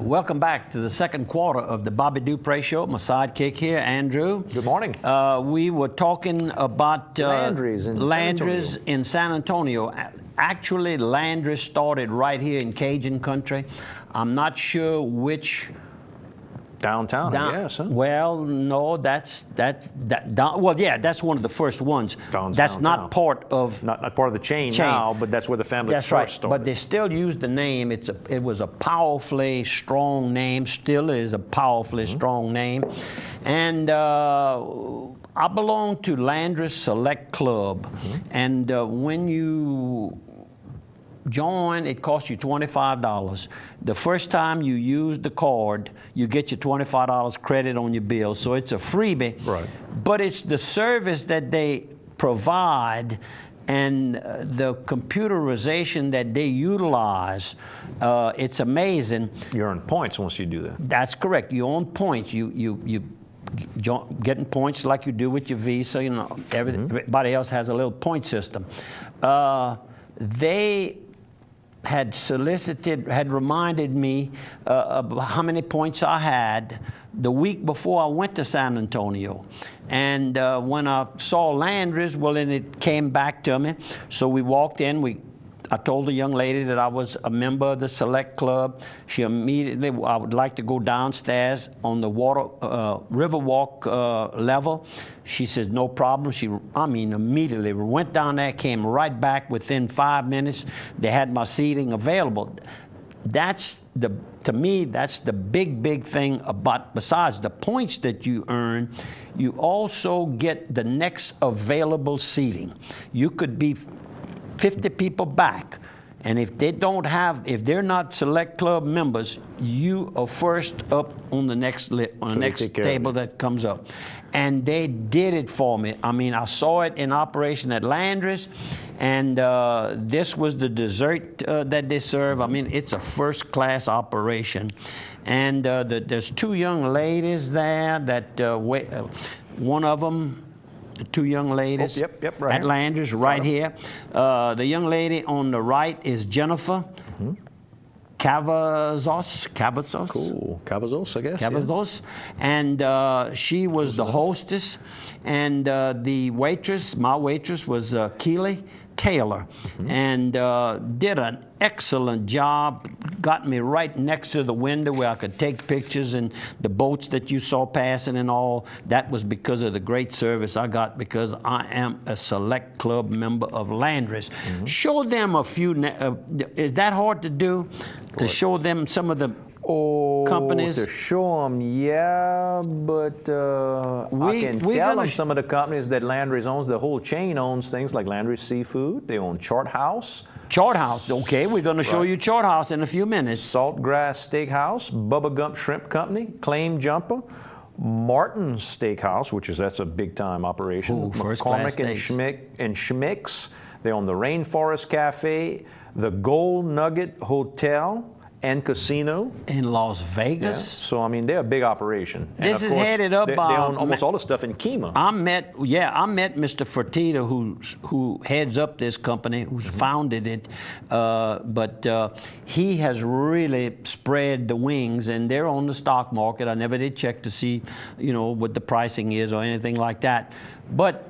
Welcome back to the second quarter of the Bobby Dupre Show. My sidekick here, Andrew. Good morning. We were talking about Landry's in San Antonio. Actually, Landry's started right here in Cajun country. I'm not sure which. Downtown, I guess, huh? Well, no, that's one of the first ones. That's not part of not part of the chain now, but that's where the family first started. But they still use the name. It was a powerfully strong name. Still is a powerfully strong name, and I belong to Landry's Select Club, and when you join, it costs you $25. The first time you use the card, you get your $25 credit on your bill. So it's a freebie. Right. But it's the service that they provide and the computerization that they utilize. It's amazing. You earn points once you do that. That's correct. You earn points. You getting points like you do with your Visa. You know, everybody else has a little point system. They had reminded me of how many points I had the week before I went to San Antonio. And when I saw Landry's, well, then it came back to me. So we walked in, I told the young lady that I was a member of the Select Club. She immediately, I would like to go downstairs on the Riverwalk level. She says, no problem. Immediately went down there, came right back within 5 minutes. They had my seating available. To me, that's the big thing about, besides the points that you earn, you also get the next available seating. You could be 50 people back, and if they're not Select Club members, you are first up on the next table that comes up. And they did it for me. I mean, I saw it in operation at Landry's, and this was the dessert that they serve. I mean, it's a first-class operation. And there's two young ladies there that one of them, two young ladies right at Landry's right here. The young lady on the right is Jennifer Cavazos. Cool. Cavazos, I guess. Cavazos. Yeah. And she was the hostess. And the waitress, my waitress, was Keely Taylor, and did an excellent job. Got me right next to the window where I could take pictures, and the boats that you saw passing and all. That was because of the great service I got, because I am a Select Club member of Landry's. Show them a few. Is that hard to do? To show them some of the companies? To show them, yeah, but I can tell them some of the companies that Landry's owns. The whole chain owns things like Landry's Seafood. They own Chart House. Chart House, okay, we're going to show you Chart House in a few minutes. Saltgrass Steakhouse, Bubba Gump Shrimp Company, Claim Jumper, Martin's Steakhouse, that's a big-time operation. McCormick and Schmick's. They own the Rainforest Cafe, the Gold Nugget Hotel and Casino in Las Vegas. Yeah. So I mean, they're a big operation. This is headed up by. They own almost all the stuff in Kemah. I met Mr. Fertitta, who heads up this company, who's founded it, but he has really spread the wings, and they're on the stock market. I never did check to see, what the pricing is or anything like that, but.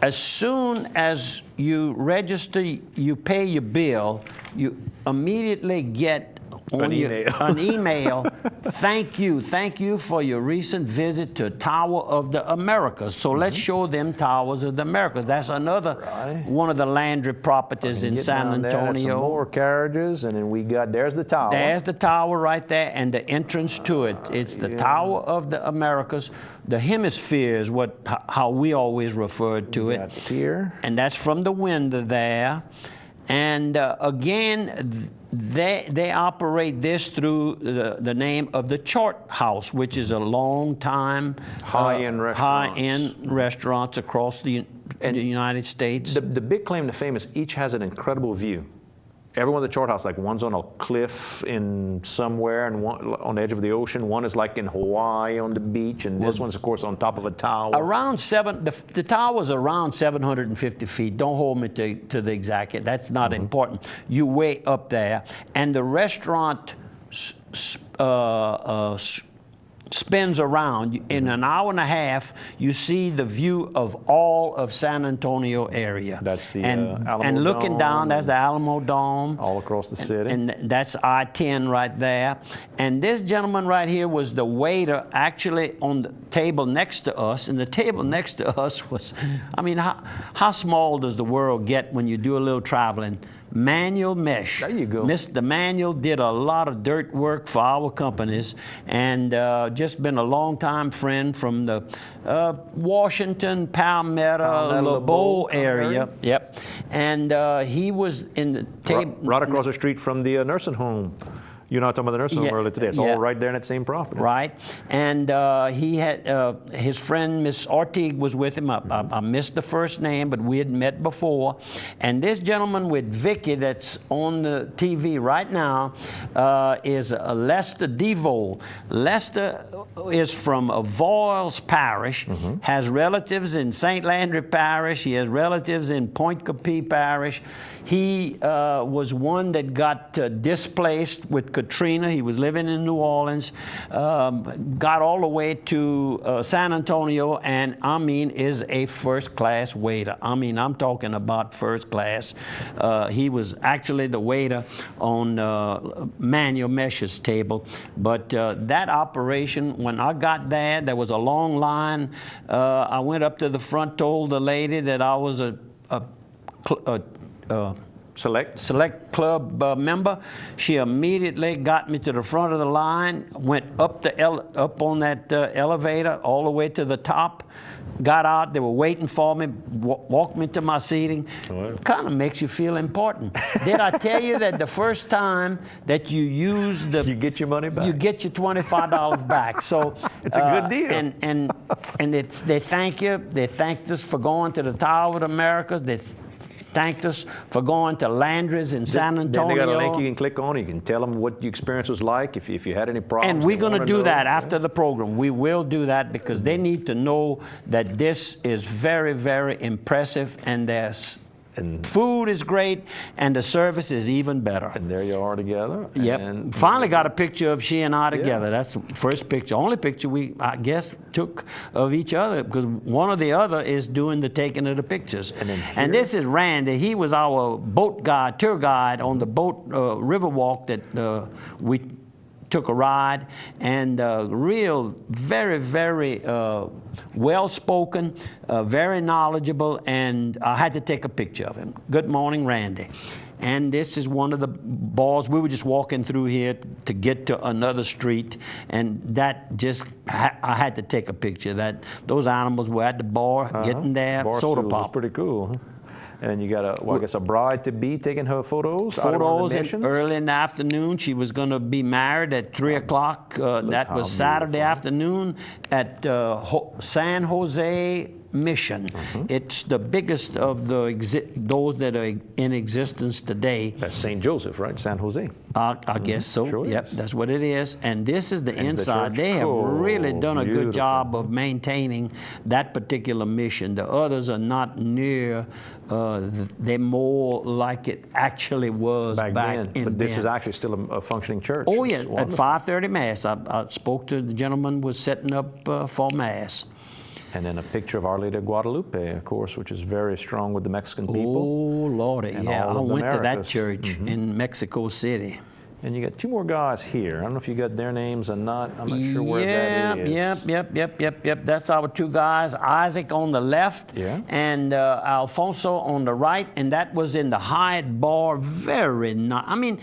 As soon as you register, you pay your bill, you immediately get an email. Thank you for your recent visit to Tower of the Americas. So let's show them Towers of the Americas. That's another one of the Landry properties in San Antonio. Some more carriages, and then there's the tower. There's the tower right there, and the entrance to it. It's the Tower of the Americas. The hemisphere is how we always referred to it. Here. And that's from the window there. And again, they operate this through the name of the Chart House, which is a long time high-end restaurants across the United States. The big claim to fame is each has an incredible view. Every one of the Chart House, like one's on a cliff in somewhere and one on the edge of the ocean. One is like in Hawaii on the beach, and this one's, of course, on top of a tower. The tower's around 750 feet. Don't hold me to the exact. That's not important. You way up there, and the restaurant spins around. In an hour and a half, you see the view of all of San Antonio area. That's the Alamo and looking Dome, down, that's the Alamo Dome. All across the city. And that's I-10 right there. And this gentleman right here was the waiter actually on the table next to us. And the table next to us was, I mean, how small does the world get when you do a little traveling? Manual Mesh. There you go. Mr. Manuel did a lot of dirt work for our companies, and just been a long-time friend from the Washington, Palmetto, LeBeau area. Yep. And he was in the table. Right across the street from the nursing home. You're not talking about the nursing home earlier today. It's all right there in that same property. Right. And he had, his friend, Miss Ortiz, was with him. I missed the first name, but we had met before. And this gentleman with Vicky that's on the TV right now is Lester DeVole. Lester is from Voiles Parish, has relatives in St. Landry Parish. He has relatives in Point Capee Parish. He was one that got displaced with Katrina. He was living in New Orleans, got all the way to San Antonio, and I mean, is a first-class waiter. I mean, I'm talking about first class. He was actually the waiter on Manuel Mesh's table. But that operation, when I got there was a long line. I went up to the front, told the lady that I was a Select Club member. She immediately got me to the front of the line, went up up on that elevator all the way to the top, got out. They were waiting for me, walked me to my seating. Kind of makes you feel important. Did I tell you that the first time that you use the... You get your money back. You get your $25 back. So it's a good deal. And they thank you. They thanked us for going to the Tower of the Americas. They thanked us for going to Landry's in San Antonio. Then they got a link you can click on. You can tell them what your experience was like, if you had any problems. And we're going to do that after the program. We will do that because they need to know that this is very, very impressive, and food is great, and the service is even better. And there you are together. Yep. And finally got a picture of she and I together. That's the first picture, only picture we, I guess, took of each other, because one or the other is doing the taking of the pictures. And this is Randy. He was our boat guide, tour guide on the boat river walk that we took a ride, and real, very, very well-spoken, very knowledgeable, and I had to take a picture of him. Good morning, Randy. And this is one of the bars. We were just walking through here to get to another street, and that just, I had to take a picture. Those animals were at the bar, getting their soda pop. Was pretty cool. Huh? And you got I guess a bride-to-be taking her photos. Photos early in the afternoon. She was going to be married at 3 o'clock. That was Saturday afternoon at San Jose Mission. It's the biggest of those that are in existence today. That's St. Joseph, right? San Jose. I guess so. Sure yep, is. That's what it is. And this is the inside. They have really done a good job of maintaining that particular mission. The others are not near. They're more like it actually was back in But this is actually still a functioning church. Oh, yeah. At 5:30 Mass. I spoke to the gentleman who was setting up for Mass. And then a picture of Our Lady of Guadalupe, of course, which is very strong with the Mexican people. Oh, Lordy, yeah. I went to that church in Mexico City. And you got two more guys here. I don't know if you got their names or not. I'm not sure where that is. Yep. That's our two guys. Isaac on the left and Alfonso on the right. And that was in the Hyatt Bar. Very nice. I mean,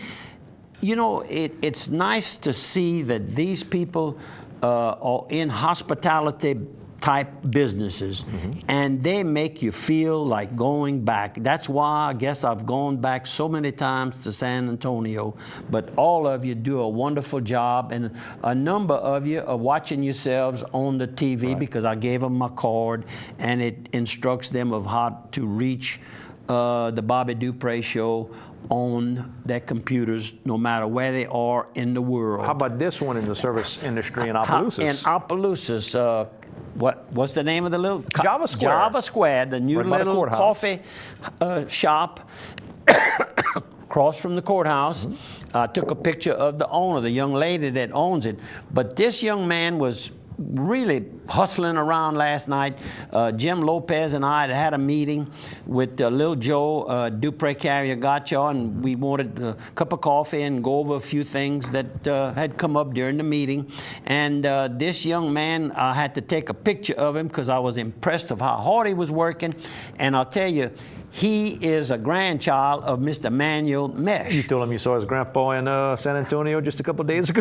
you know, it's nice to see that these people are in hospitality type businesses, and they make you feel like going back. That's why I guess I've gone back so many times to San Antonio. But all of you do a wonderful job, and a number of you are watching yourselves on the TV because I gave them my card, and it instructs them of how to reach the Bobby Dupre Show on their computers, no matter where they are in the world. How about this one in the service industry in Opelousas? In Opelousas. What's the name of the little? Java Square. Java Square, the new little coffee shop across from the courthouse. I took a picture of the owner, the young lady that owns it. But this young man was really hustling around last night. Jim Lopez and I had a meeting with Lil Joe, Dupre Carrier Gotcha, and we wanted a cup of coffee and go over a few things that had come up during the meeting. And this young man, I had to take a picture of him because I was impressed of how hard he was working. And I'll tell you, he is a grandchild of Mr. Manuel Mesh. You told him you saw his grandpa in San Antonio just a couple of days ago?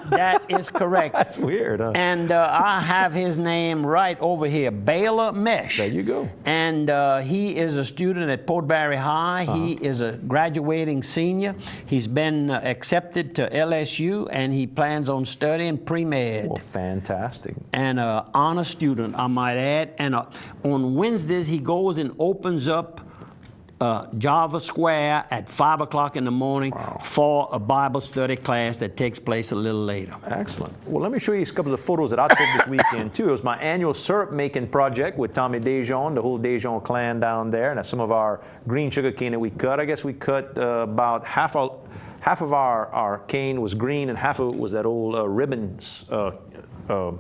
That is correct. That's weird, huh? And I have his name right over here, Baylor Mesh. There you go. And he is a student at Port Barry High. He is a graduating senior. He's been accepted to LSU, and he plans on studying pre-med. Well, fantastic. And an honor student, I might add. And on Wednesdays, he goes and opens up Java Square at 5 o'clock in the morning for a Bible study class that takes place a little later. Excellent. Well, let me show you a couple of the photos that I took this weekend, too. It was my annual syrup making project with Tommy Dejon, the whole Dejon clan down there. And that's some of our green sugar cane that we cut. I guess we cut about half of our cane was green and half of it was that old ribbon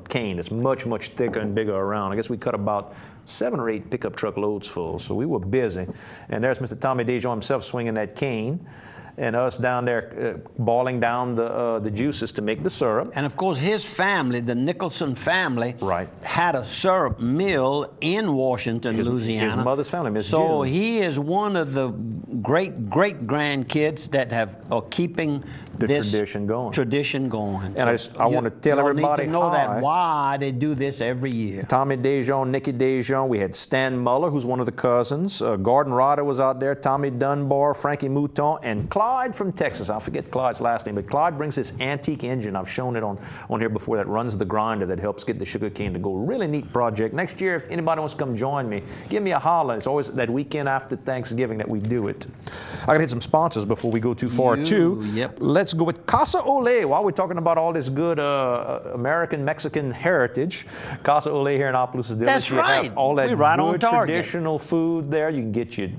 cane. It's much, much thicker and bigger around. I guess we cut about 7 or 8 pickup truck loads full, so we were busy. And there's Mr. Tommy Dejon himself swinging that cane, and us down there boiling down the juices to make the syrup. And of course, his family, the Nicholson family, had a syrup mill in Washington, Louisiana. His mother's family, Miss So June. he is one of the great-great-grandkids that are keeping this tradition going. And I want to tell everybody need to know that why they do this every year. Tommy Dejon, Nicky Dejon, we had Stan Muller, who's one of the cousins. Gordon Ryder was out there, Tommy Dunbar, Frankie Mouton, and Clyde from Texas. I forget Clyde's last name, but Clyde brings this antique engine. I've shown it on here before that runs the grinder that helps get the sugar cane to go. Really neat project. Next year, if anybody wants to come join me, give me a holler. It's always that weekend after Thanksgiving that we do it. I got to hit some sponsors before we go too far, too. Yep. Let's go with Casa Ole. While we're talking about all this good American Mexican heritage, Casa Ole here in Opelousas. That's right. Have all that right good on target. Traditional food there. You can get your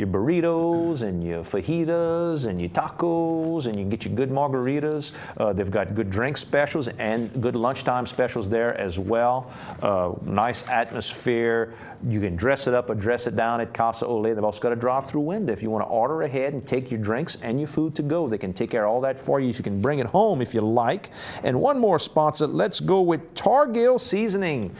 burritos and your fajitas and your tacos, and you can get your good margaritas. They've got good drink specials and good lunchtime specials there as well. Nice atmosphere. You can dress it up or dress it down at Casa Ole. They've also got a drive-through window. If you want to order ahead and take your drinks and your food to go, they can take care of all that for you. You can bring it home if you like. And one more sponsor, let's go with Targill Seasoning.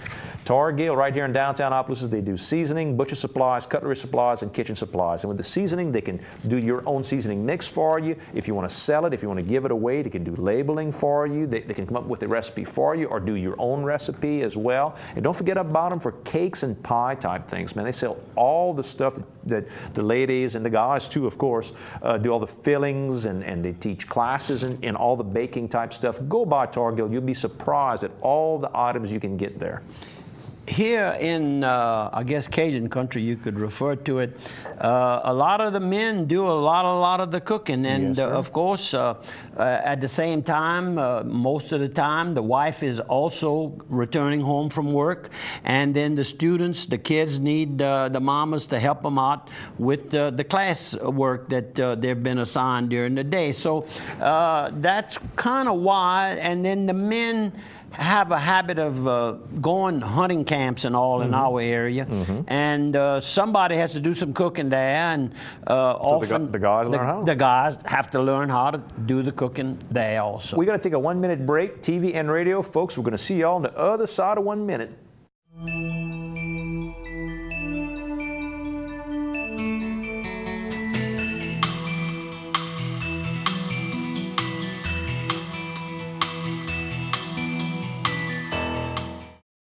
Targill, right here in downtown Opelousas, they do seasoning, butcher supplies, cutlery supplies, and kitchen supplies. And with the seasoning, they can do your own seasoning mix for you. If you want to sell it, if you want to give it away, they can do labeling for you. They can come up with a recipe for you or do your own recipe as well. And don't forget about them for cakes and pie type things, man. They sell all the stuff that the ladies and the guys too, of course, do all the fillings, and they teach classes and all the baking type stuff. Go by Targill. You'll be surprised at all the items you can get there. Here in, I guess, Cajun country, you could refer to it, a lot of the men do a lot of the cooking. And, yes, of course, at the same time, most of the time, the wife is also returning home from work. And then the students, the kids need the mamas to help them out with the class work that they've been assigned during the day. So that's kind of why. And then the men have a habit of going hunting camps and all in our area, and somebody has to do some cooking there, and often the guys learn how. The guys have to learn how to do the cooking there also. We got to take a 1-minute break, TV and radio, folks. We're going to see you all on the other side of 1 minute.